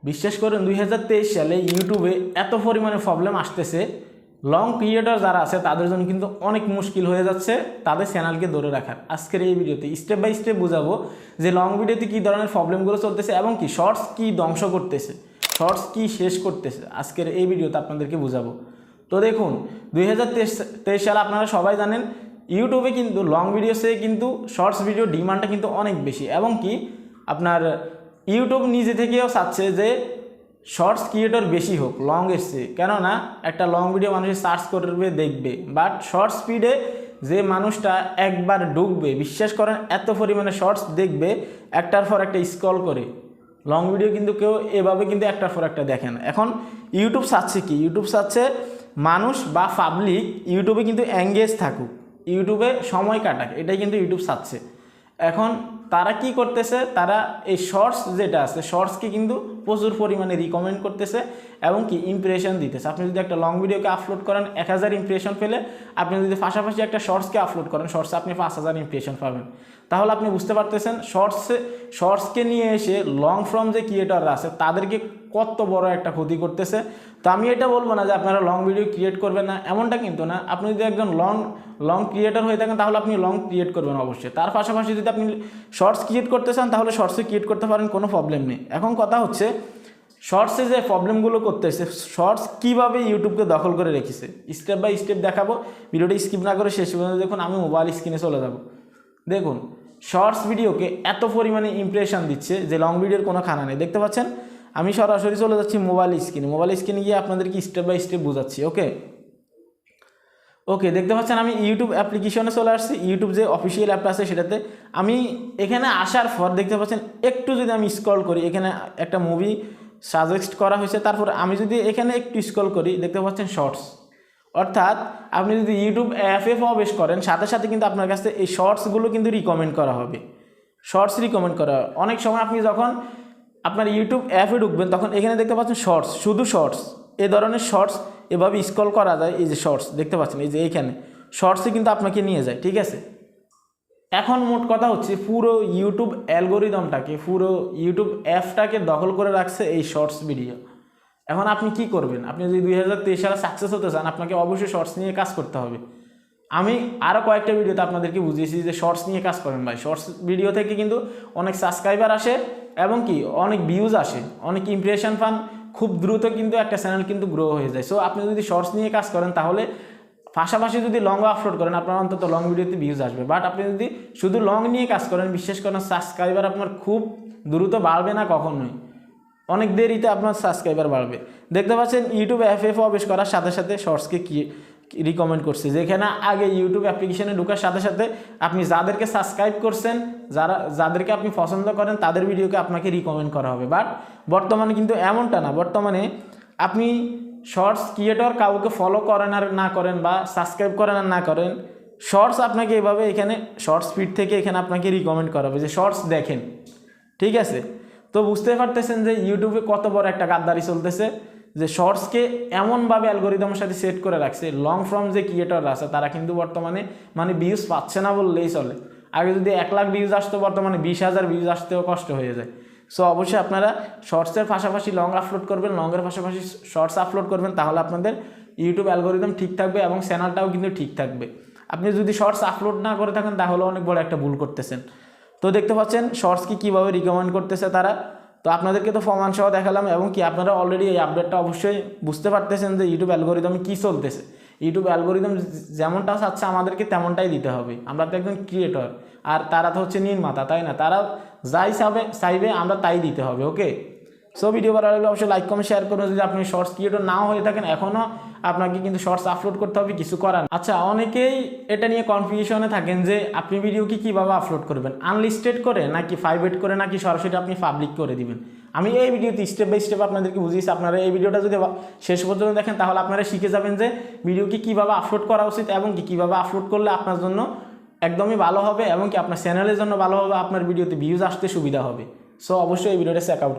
বিশ্বাস করেন 2023 সালে ইউটিউবে এত পরিমাণে প্রবলেম আসতেছে, লং ক্রিয়েটর যারা আছে তাদের জন্য কিন্তু অনেক মুশকিল হয়ে যাচ্ছে তাদের চ্যানেলকে ধরে রাখার। আজকের এই ভিডিওতে স্টেপ বাই স্টেপ বোঝাবো যে লং ভিডিওতে কী ধরনের প্রবলেমগুলো চলতেছে এবং কি শর্টস কী ধ্বংস করতেছে, শর্টস কী শেষ করতেছে, আজকের এই ভিডিওতে আপনাদেরকে বোঝাবো। তো দেখুন 2023 সালে আপনারা সবাই জানেন ইউটিউবে কিন্তু লং ভিডিওসে কিন্তু শর্টস ভিডিও ডিমান্ডটা কিন্তু অনেক বেশি এবং কি আপনার ইউটিউব নিজে থেকেও চাচ্ছে যে শর্টস ক্রিয়েটর বেশি হোক লংয়ের চেয়ে, কেননা একটা লং ভিডিও মানুষ সার্চ করবে দেখবে, বাট শর্ট স্পিডে যে মানুষটা একবার ঢুকবে বিশ্বাস করেন এত পরিমাণে শর্টস দেখবে একটার পর একটা স্ক্রল করে। লং ভিডিও কিন্তু কেউ এভাবে কিন্তু একটার পর একটা দেখে না। এখন ইউটিউব চাচ্ছে কি, ইউটিউব চাচ্ছে মানুষ বা পাবলিক ইউটিউবে কিন্তু এঙ্গেজ থাকুক, ইউটিউবে সময় কাটাক, এটাই কিন্তু ইউটিউব চাচ্ছে। এখন তারা কি করতেছে, তারা এই শর্টস যেটা আছে শর্টসকে কিন্তু প্রচুর পরিমাণে রিকমেন্ড করতেছে এবং কি ইমপ্রেশন দিতেছে। আপনি যদি একটা লং ভিডিওকে আপলোড করেন 1000 ইমপ্রেশন পেলে, আপনি যদি পাশাপাশি একটা শর্টসকে আপলোড করেন শর্টসে আপনি 5000 ইমপ্রেশন পাবেন। তাহলে আপনি বুঝতে পারতেছেন শর্টসকে নিয়ে এসে লং ফর্ম যে ক্রিয়েটররা আছে তাদেরকে কত বড় একটা ক্ষতি করতেছে। তো আমি এটা বলবো না যে আপনারা লং ভিডিও ক্রিয়েট করবেন না, এমনটা কিন্তু না। আপনি যদি একজন লং ক্রিয়েটর হয়ে থাকেন তাহলে আপনি লং ক্রিয়েট করবেন অবশ্যই, তার পাশাপাশি যদি আপনি শর্টস ক্রিয়েট করতে চান তাহলে শর্টসে ক্রিয়েট করতে পারেন, কোনো প্রবলেম নেই। এখন কথা হচ্ছে শর্টসে যে প্রবলেমগুলো করতেছে, শর্টস কীভাবে ইউটিউবকে দখল করে রেখেছে স্টেপ বাই স্টেপ দেখাবো। ভিডিওটি স্কিপ না করে শেষ পর্যন্ত দেখুন, আমি মোবাইল স্ক্রিনে চলে যাব। দেখুন শর্টস ভিডিওকে এত পরিমাণে ইমপ্রেশন দিচ্ছে যে লং ভিডিওর কোনো খানা নেই। দেখতে পাচ্ছেন আমি সরাসরি চলে যাচ্ছি মোবাইল স্ক্রিনে গিয়ে আপনাদেরকে স্টেপ বাই স্টেপ বোঝাচ্ছি। ওকে দেখতে পাচ্ছেন আমি ইউটিউব অ্যাপ্লিকেশনে চলে আসছি। ইউটিউব যে অফিসিয়াল অ্যাপটা আছে সেটাতে আমি এখানে আসার পর দেখতে পাচ্ছেন একটু যদি আমি স্ক্রল করি, এখানে একটা মুভি সাজেস্ট করা হয়েছে, তারপর আমি যদি এখানে একটু স্ক্রল করি দেখতে পাচ্ছেন শর্টস। অর্থাৎ আপনি যদি ইউটিউব অ্যাপে প্রবেশ করেন সাথে সাথে কিন্তু আপনার কাছে এই শর্টসগুলো কিন্তু রিকমেন্ড করা হবে, শর্টস রিকমেন্ড করা হবে। অনেক সময় আপনি যখন আপনার ইউটিউব অ্যাপে ঢুকবেন তখন এখানে দেখতে পাচ্ছেন শর্টস, শুধু শর্টস, এ ধরনের শর্টস এভাবে স্ক্রল করা যায়। এই যে শর্টস দেখতে পাচ্ছেন, এই যে এইখানে শর্টসে কিন্তু আপনাকে নিয়ে যায়, ঠিক আছে। এখন মোট কথা হচ্ছে পুরো ইউটিউব অ্যালগোরিদমটাকে, পুরো ইউটিউব অ্যাপটাকে দখল করে রাখছে এই শর্টস ভিডিও। এখন আপনি কি করবেন, আপনি যদি 2023 সালে সাকসেস হতে চান আপনাকে অবশ্যই শর্টস নিয়ে কাজ করতে হবে। আমি আরও কয়েকটা ভিডিওতে আপনাদেরকে বুঝিয়েছি যে শর্টস নিয়ে কাজ করেন ভাই। শর্টস ভিডিও থেকে কিন্তু অনেক সাবস্ক্রাইবার আসে এবং কি অনেক ভিউজ আসে, অনেক ইমপ্রেশন পান, খুব দ্রুত কিন্তু একটা চ্যানেল কিন্তু গ্রো হয়ে যায়। সো আপনি যদি শর্টস নিয়ে কাজ করেন তাহলে পাশাপাশি যদি লং আপলোড করেন আপনার অন্তত লং ভিডিওতে ভিউজ আসবে। বাট আপনি যদি শুধু লং নিয়ে কাজ করেন বিশ্বাস করেন সাবস্ক্রাইবার আপনার খুব দ্রুত বাড়বে না, কখনোই অনেক দেরিতে আপনার সাবস্ক্রাইবার বাড়বে। দেখতে পাচ্ছেন ইউটিউব অ্যাপে প্রবেশ করার সাথে সাথে শর্টসকে কি রিকমেন্ড করছে, যেখানে আগে ইউটিউব অ্যাপ্লিকেশনে ঢোকার সাথে সাথে আপনি যাদেরকে সাবস্ক্রাইব করছেন, যাদেরকে আপনি পছন্দ করেন তাদের ভিডিওকে আপনাকে রিকমেন্ড করা হবে। বাট বর্তমানে কিন্তু এমনটা না। বর্তমানে আপনি শর্টস ক্রিয়েটর কাউকে ফলো করেন আর না করেন বা সাবস্ক্রাইব করেন আর না করেন, শর্টস আপনাকে এভাবে এখানে শর্টস ফিড থেকে এখানে আপনাকে রিকমেন্ড করা হবে যে শর্টস দেখেন, ঠিক আছে। তো বুঝতে পারতেছেন যে ইউটিউবে কত বড় একটা গাদ্দারি চলতেছে, যে শর্টসকে এমনভাবে অ্যালগোরিদমের সাথে সেট করে রাখছে লং ফর্ম যে ক্রিয়েটররা আছে তারা কিন্তু বর্তমানে মানে ভিউজ পাচ্ছে না বললেই চলে। আগে যদি 1 লাখ ভিউজ আসতো বর্তমানে 20,000 ভিউজ আসতেও কষ্ট হয়ে যায়। সো অবশ্যই আপনারা শর্টসের পাশাপাশি লং আপলোড করবেন, লংয়ের পাশাপাশি শর্টস আপলোড করবেন, তাহলে আপনাদের ইউটিউব অ্যালগোরিদম ঠিক থাকবে এবং চ্যানেলটাও কিন্তু ঠিক থাকবে। আপনি যদি শর্টস আপলোড না করে থাকেন তাহলে অনেক বড় একটা ভুল করতেছেন। তো দেখতে পাচ্ছেন শর্টসকে কীভাবে রিকমেন্ড করতেছে তারা। তো আপনাদেরকে তো প্রমাণ সহ দেখালাম এবং কি আপনারা অলরেডি এই আপডেটটা অবশ্যই বুঝতে পারতেছেন যে ইউটিউব অ্যালগোরিদমে কী চলতেছে। ইউটিউব অ্যালগোরিদম যেমনটা চাচ্ছে আমাদেরকে তেমনটাই দিতে হবে। আমরা তো একজন ক্রিয়েটর আর তারা তো হচ্ছে নির্মাতা, তাই না? তারা যাই চাইবে আমরা তাই দিতে হবে। ওকে, সো ভিডিও ভালো লাগলে অবশ্যই লাইক কমেন্ট শেয়ার করুন। যদি আপনি শর্টস ক্রিয়েটর নাও হয়ে থাকেন এখনও আপনাকে কিন্তু শর্টস আপলোড করতে হবে, কিছু করার। আচ্ছা, অনেকেই এটা নিয়ে কনফিউশনে থাকেন যে আপনি ভিডিও কীভাবে আপলোড করবেন, আনলিস্টেড করে নাকি প্রাইভেট করে নাকি সরাসরি আপনি পাবলিক করে দিবেন। আমি এই ভিডিওতে স্টেপ বাই স্টেপ আপনাদেরকে বুঝিয়েছি। আপনারা এই ভিডিওটা যদি শেষ পর্যন্ত দেখেন তাহলে আপনারা শিখে যাবেন যে ভিডিওকে কীভাবে আপলোড করা উচিত এবং কীভাবে আপলোড করলে আপনার জন্য একদমই ভালো হবে এবং কি আপনার চ্যানেলের জন্য ভালো হবে, আপনার ভিডিওতে ভিউজ আসতে সুবিধা হবে। সো অবশ্যই এই ভিডিওটা চেক আউট করুন।